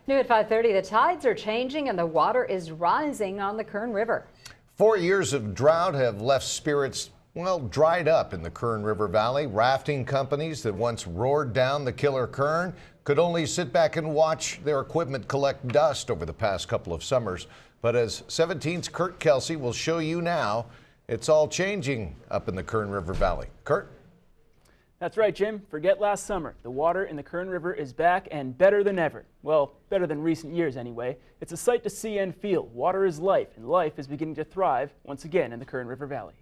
New at 5:30, the tides are changing and the water is rising on the Kern River. 4 years of drought have left spirits, well, dried up in the Kern River Valley. Rafting companies that once roared down the killer Kern could only sit back and watch their equipment collect dust over the past couple of summers. But as 17's Kelsey will show you now, it's all changing up in the Kern River Valley. Kurt? That's right, Jim. Forget last summer. The water in the Kern River is back and better than ever. Well, better than recent years anyway. It's a sight to see and feel. Water is life, and life is beginning to thrive once again in the Kern River Valley.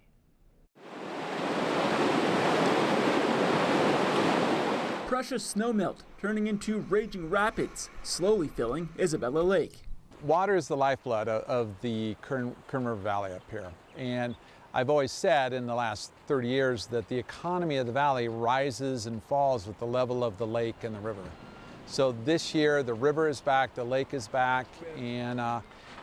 Precious snowmelt turning into raging rapids, slowly filling Isabella Lake. Water is the lifeblood of the Kern River Valley up here. And I've always said in the last 30 years that the economy of the valley rises and falls with the level of the lake and the river. So this year the river is back, the lake is back, and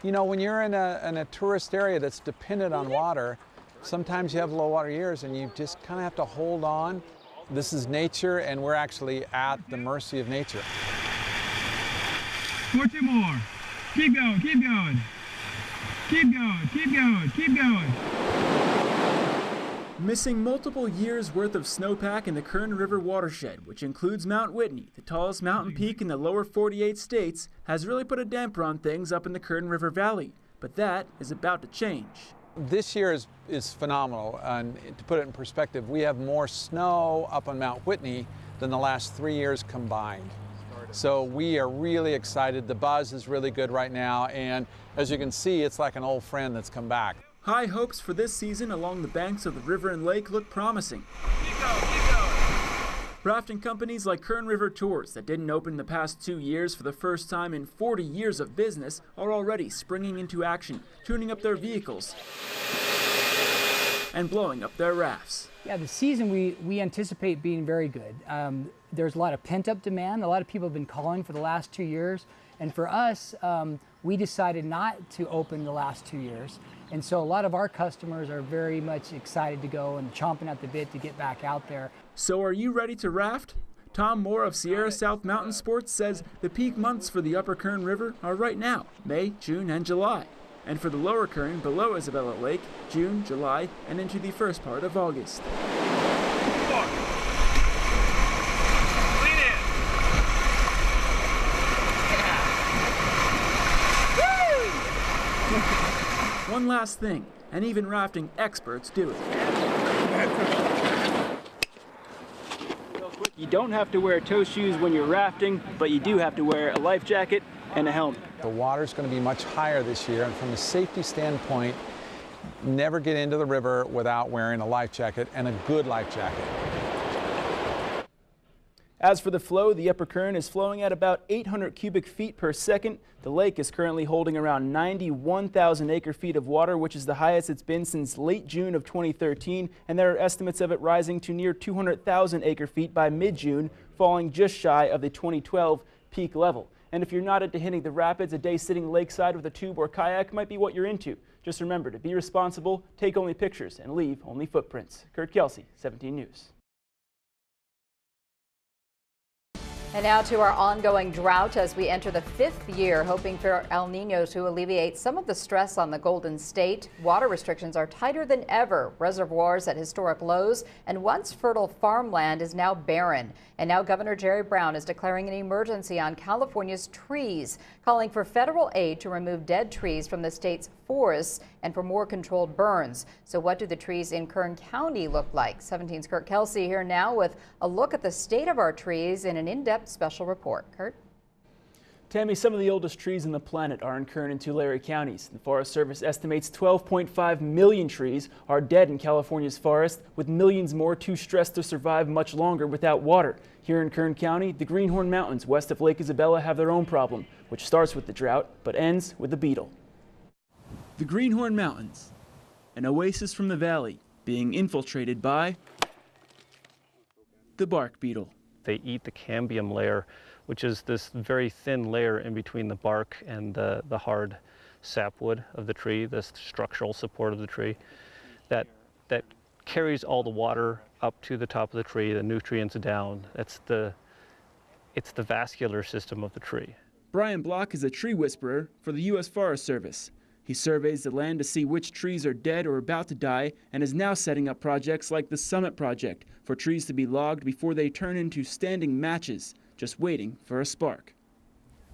you know, when you're in a tourist area that's dependent on water, sometimes you have low water years and you just kind of have to hold on. This is nature, and we're actually at the mercy of nature. 40 more. Keep going, keep going. Keep going, keep going, keep going. Missing multiple years' worth of snowpack in the Kern River watershed, which includes Mount Whitney, the tallest mountain peak in the lower 48 states, has really put a damper on things up in the Kern River Valley. But that is about to change. This year is phenomenal, and to put it in perspective, we have more snow up on Mount Whitney than the last 3 years combined. So we are really excited. The buzz is really good right now, and as you can see, it's like an old friend that's come back. High hopes for this season along the banks of the river and lake look promising. Keep going, keep going. Rafting companies like Kern River Tours that didn't open the past 2 years for the first time in 40 years of business are already springing into action, tuning up their vehicles and blowing up their rafts. Yeah, the season we anticipate being very good. There's a lot of pent-up demand. A lot of people have been calling for the last 2 years. And for us, we decided not to open the last 2 years. And so a lot of our customers are very much excited to go and chomping at the bit to get back out there. So are you ready to raft? Tom Moore of Sierra South Mountain Sports says the peak months for the Upper Kern River are right now, May, June, and July. And for the Lower Kern below Isabella Lake, June, July, and into the first part of August. One last thing, and even rafting experts do it. You don't have to wear toe shoes when you're rafting, but you do have to wear a life jacket and a helmet. The water's going to be much higher this year, and from a safety standpoint, never get into the river without wearing a life jacket, and a good life jacket. As for the flow, the Upper Kern is flowing at about 800 cubic feet per second. The lake is currently holding around 91,000 acre-feet of water, which is the highest it's been since late June of 2013, and there are estimates of it rising to near 200,000 acre-feet by mid-June, falling just shy of the 2012 peak level. And if you're not into hitting the rapids, a day sitting lakeside with a tube or kayak might be what you're into. Just remember to be responsible, take only pictures, and leave only footprints. Kelsey, 17 News. And now to our ongoing drought as we enter the 5th year, hoping for El Nino to alleviate some of the stress on the Golden State. Water restrictions are tighter than ever, reservoirs at historic lows, and once fertile farmland is now barren. And now Governor Jerry Brown is declaring an emergency on California's trees, calling for federal aid to remove dead trees from the state's forests and for more controlled burns. So what do the trees in Kern County look like? 17's Kelsey here now with a look at the state of our trees in an in-depth special report. Kurt? Tammy, some of the oldest trees on the planet are in Kern and Tulare counties. The Forest Service estimates 12.5 million trees are dead in California's forest, with millions more too stressed to survive much longer without water. Here in Kern County, the Greenhorn Mountains west of Lake Isabella have their own problem, which starts with the drought but ends with the beetle. The Greenhorn Mountains, an oasis from the valley, being infiltrated by the bark beetle. They eat the cambium layer, which is this very thin layer in between the bark and the hard sapwood of the tree, the structural support of the tree, that carries all the water up to the top of the tree, the nutrients down. It's the vascular system of the tree. Brian Block is a tree whisperer for the U.S. Forest Service. He surveys the land to see which trees are dead or about to die and is now setting up projects like the Summit Project for trees to be logged before they turn into standing matches, just waiting for a spark.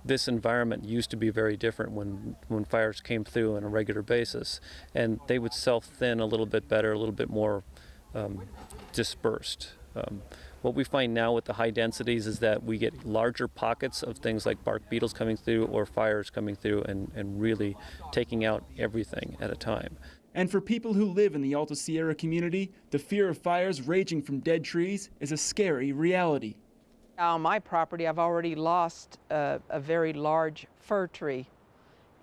This environment used to be very different when fires came through on a regular basis, and they would self-thin a little bit better, a little bit more dispersed. What we find now with the high densities is that we get larger pockets of things like bark beetles coming through or fires coming through and really taking out everything at a time. And for people who live in the Alta Sierra community, the fear of fires raging from dead trees is a scary reality. On my property, I've already lost a very large fir tree,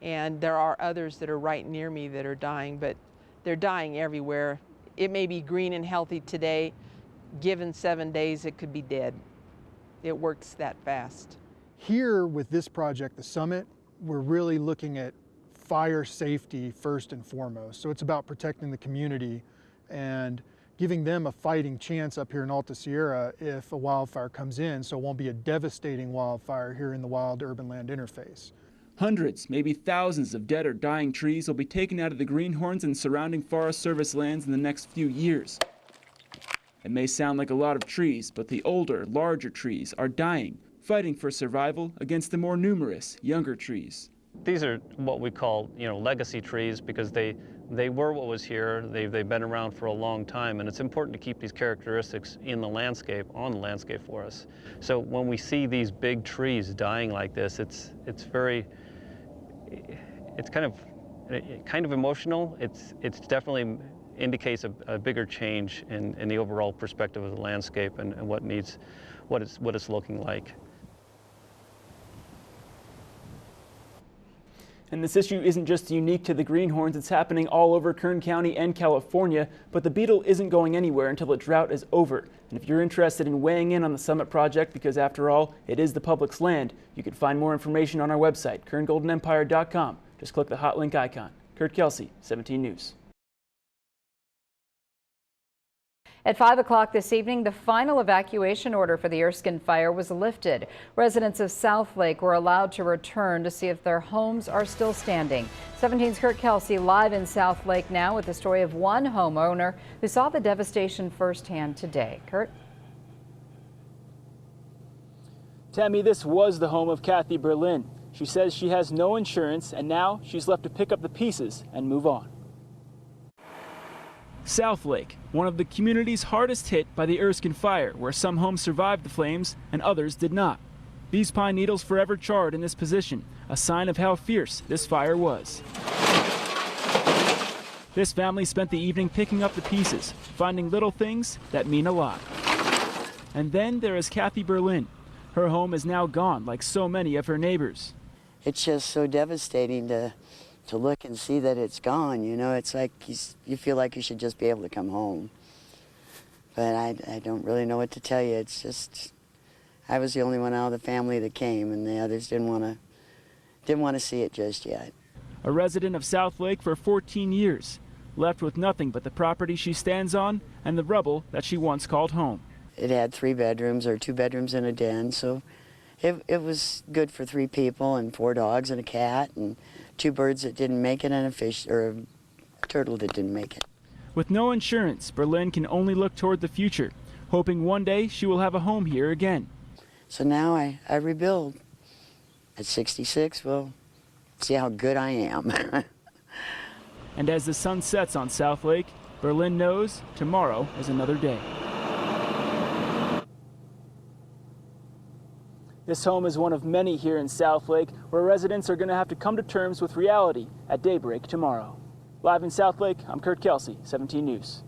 and there are others that are right near me that are dying, but they're dying everywhere. It may be green and healthy today. Given 7 days, it could be dead. It works that fast. Here with this project, the Summit, we're really looking at fire safety first and foremost. So it's about protecting the community and giving them a fighting chance up here in Alta Sierra if a wildfire comes in, so it won't be a devastating wildfire here in the wild-urban land interface. Hundreds, maybe thousands of dead or dying trees will be taken out of the greenhorns and surrounding Forest Service lands in the next few years. It may sound like a lot of trees, but the older, larger trees are dying, fighting for survival against the more numerous, younger trees. These are what we call, legacy trees because they were what was here. They've been around for a long time, and it's important to keep these characteristics in the landscape, on the landscape for us. So when we see these big trees dying like this, it's kind of emotional. It's definitely indicates a bigger change in the overall perspective of the landscape and what it's looking like. And this issue isn't just unique to the greenhorns, it's happening all over Kern County and California, but the beetle isn't going anywhere until the drought is over. And if you're interested in weighing in on the Summit Project, because after all, it is the public's land, you can find more information on our website, kerngoldenempire.com. Just click the hot link icon. Kurt Kelsey, 17 News. At 5 o'clock this evening, the final evacuation order for the Erskine fire was lifted. Residents of South Lake were allowed to return to see if their homes are still standing. 17's Kurt Kelsey live in South Lake now with the story of one homeowner who saw the devastation firsthand today. Kurt? Tammy, this was the home of Kathy Berlin. She says she has no insurance and now she's left to pick up the pieces and move on. South Lake, one of the communities hardest hit by the Erskine fire, where some homes survived the flames and others did not. These pine needles forever charred in this position, a sign of how fierce this fire was. This family spent the evening picking up the pieces, finding little things that mean a lot. And then there is Kathy Berlin. Her home is now gone, like so many of her neighbors. It's just so devastating to look and see that it's gone, it's like you feel like you should just be able to come home. But I don't really know what to tell you. It's just, I was the only one out of the family that came, and the others didn't want to see it just yet. A resident of South Lake for 14 years, left with nothing but the property she stands on and the rubble that she once called home. It had 3 bedrooms, or 2 bedrooms and a den, so it was good for 3 people and 4 dogs and a cat and 2 birds that didn't make it and a fish or a turtle that didn't make it. With no insurance, Berlin can only look toward the future, hoping one day she will have a home here again. So now I rebuild. At 66, well, see how good I am. And as the sun sets on South Lake, Berlin knows tomorrow is another day. This home is one of many here in South Lake where residents are going to have to come to terms with reality at daybreak tomorrow. Live in South Lake, I'm Kurt Kelsey, 17 News.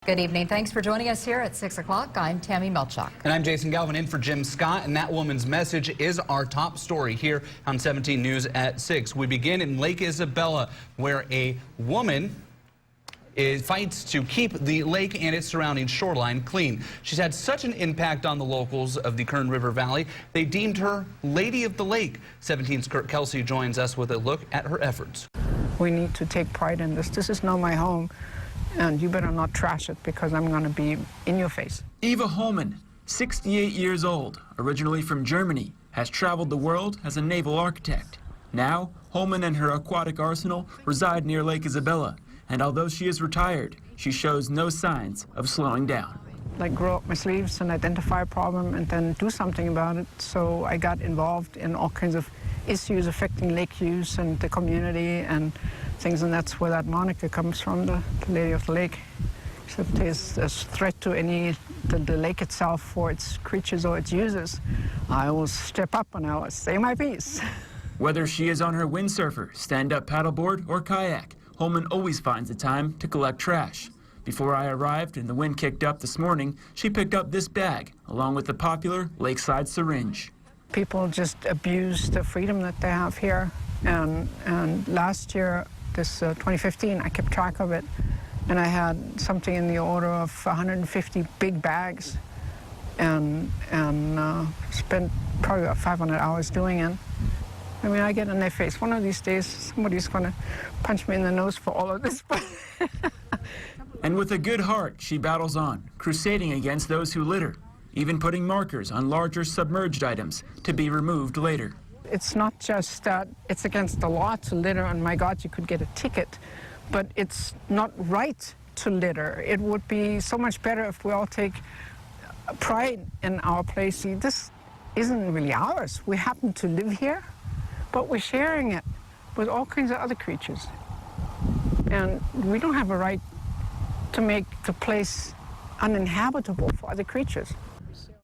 Good evening. Thanks for joining us here at 6 o'clock. I'm Tammy Melchuk. And I'm Jason Galvin in for Jim Scott. And that woman's message is our top story here on 17 News at 6. We begin in Lake Isabella, where a woman fights to keep the lake and its surrounding shoreline clean. She's had such an impact on the locals of the Kern River Valley, they deemed her Lady of the Lake. 17's Kurt Kelsey joins us with a look at her efforts. We need to take pride in this. This is not my home, and you better not trash it because I'm going to be in your face. Eva Holman, 68 years old, originally from Germany, has traveled the world as a naval architect. Now, Holman and her aquatic arsenal reside near Lake Isabella, and although she is retired, she shows no signs of slowing down. Like roll up my sleeves and identify a problem and then do something about it. So I got involved in all kinds of issues affecting lake use and the community and things, and that's where that moniker comes from, the Lady of the Lake. So if there's a threat to the lake itself for its creatures or its users, I will step up and I will say my piece. Whether she is on her windsurfer, stand-up paddleboard, or kayak, Holman always finds the time to collect trash. Before I arrived and the wind kicked up this morning, she picked up this bag, along with the popular lakeside syringe. People just abuse the freedom that they have here. And last year, this 2015, I kept track of it. And I had something in the order of 150 big bags and spent probably about 500 hours doing it. I mean, I get in their face. One of these days, somebody's going to punch me in the nose for all of this. And with a good heart, she battles on, crusading against those who litter, even putting markers on larger submerged items to be removed later. It's not just that it's against the law to litter, and my God, you could get a ticket. But it's not right to litter. It would be so much better if we all take pride in our place. See, this isn't really ours. We happen to live here, but we're sharing it with all kinds of other creatures. And we don't have a right to make the place uninhabitable for other creatures.